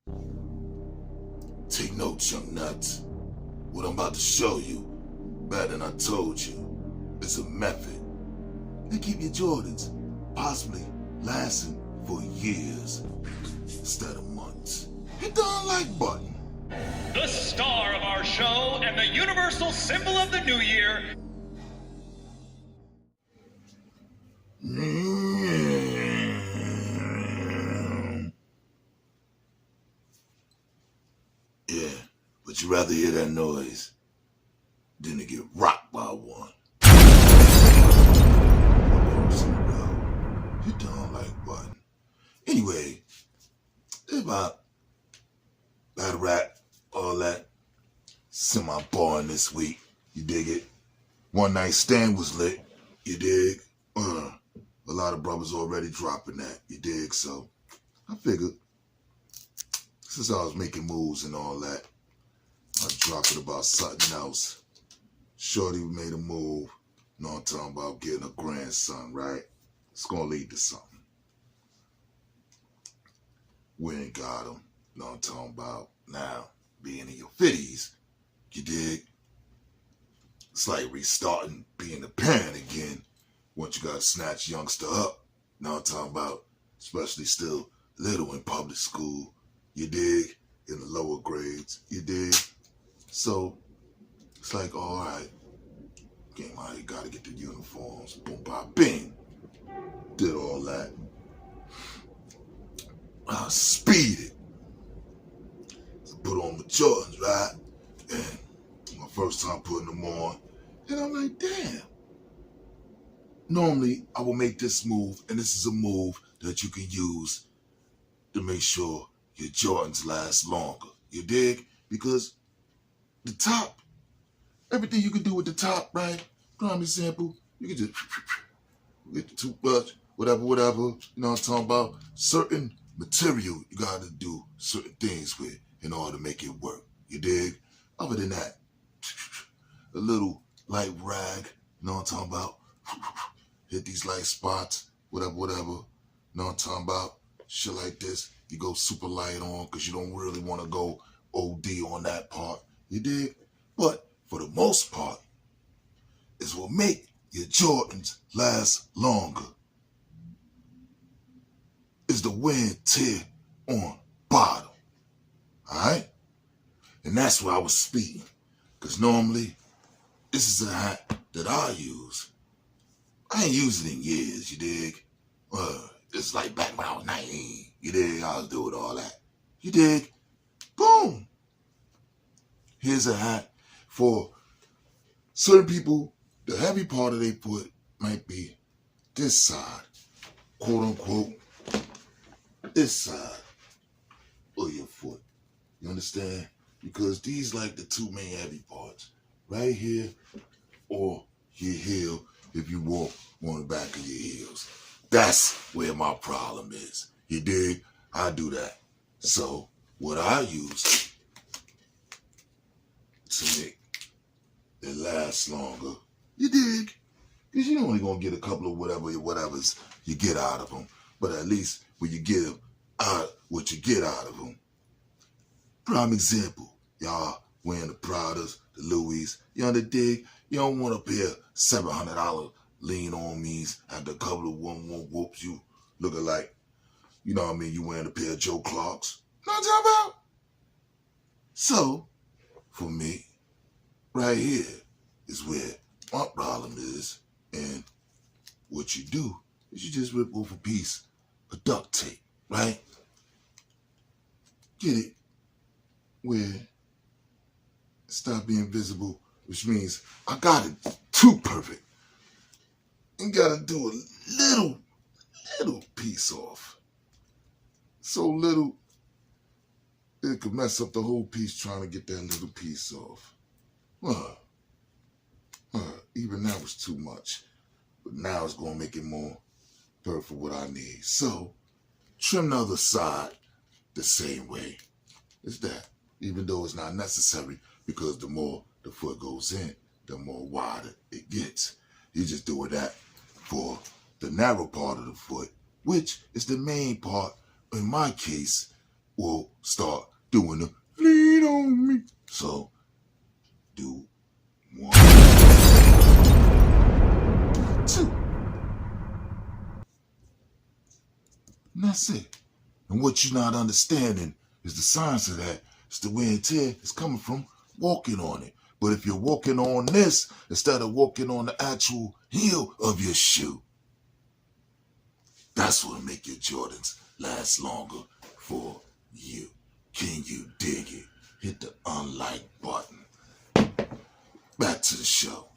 Take notes, young nuts. What I'm about to show you, better than I told you, is a method to keep your Jordans possibly lasting for years instead of months. Hit the like button. The star of our show and the universal symbol of the new year. Yeah, but you'd rather hear that noise than to get rocked by one. Hit the like button. Anyway, it's about battle rap, all that. Semi-boring this week. You dig it? One Night Stand was lit. You dig? A lot of brothers already dropping that. You dig? So I figured since I was making moves and all that, I'd drop it about something else. Shorty made a move. You know what I'm talking about? Getting a grandson, right? It's gonna lead to something. We ain't got him. You know what I'm talking about? Now, being in your 50s, you dig? It's like restarting being a parent again once you gotta snatch youngster up. You know what I'm talking about? Especially still little in public school. You dig? In the lower grades. You dig? So, it's like, all right. Came out here, gotta get the uniforms. Boom, bop, bing. Did all that. I speeded. So put on my Jordans, right? And my first time putting them on. And I'm like, damn. Normally, I will make this move, and this is a move that you can use to make sure your Jordans last longer. You dig? Because the top, everything you can do with the top, right? Prime example, you can just get the toothbrush, whatever, you know what I'm talking about? Certain material you gotta do certain things with in order to make it work. You dig? Other than that, a little light rag, you know what I'm talking about? Hit these light spots, whatever, you know what I'm talking about? Shit like this, you go super light on because you don't really want to go OD on that part. You dig? But for the most part, it's what make your Jordans last longer. Is the wear and tear on bottom. Alright? And that's why I was speeding. Because normally, this is a hat that I use. I ain't used it in years, you dig? It's like back when I was 19. You dig? I was doing all that. You dig? Boom! Here's a hat for certain people. The heavy part of their foot might be this side, quote unquote, this side of your foot. You understand? Because these like the two main heavy parts, right here or your heel if you walk on the back of your heels. That's where my problem is. You dig? I do that. So what I use to make it last longer, you dig? Because you're only going to get a couple of whatevers you get out of them. But at least when you get out what you get out of them. Prime example, y'all wearing the Pradas, the Louis, you on the dig? You don't want to pay $700 lean on me's after a couple of one whoops you looking like, you know what I mean, you wearing a pair of Joe Clarks. Know what I'm talking about? So, for me, right here is where my problem is, and what you do is you just rip off a piece of duct tape, right? Get it where it stop being visible, which means I got it too perfect. And gotta do a little piece off. So little, it could mess up the whole piece trying to get that little piece off. Even that was too much. But now it's gonna make it more perfect for what I need. So, trim the other side the same way. It's that. Even though it's not necessary, because the more the foot goes in, the more wider it gets. You're just doing that for the narrow part of the foot, which is the main part, in my case, will start doing the lean on me. So, do 1, 2. And that's it. And what you're not understanding is the science of that. It's the wear and tear is coming from walking on it. But if you're walking on this instead of walking on the actual heel of your shoe, that's what'll make your Jordans last longer for you. Can you dig it? Hit the unlike button. Back to the show.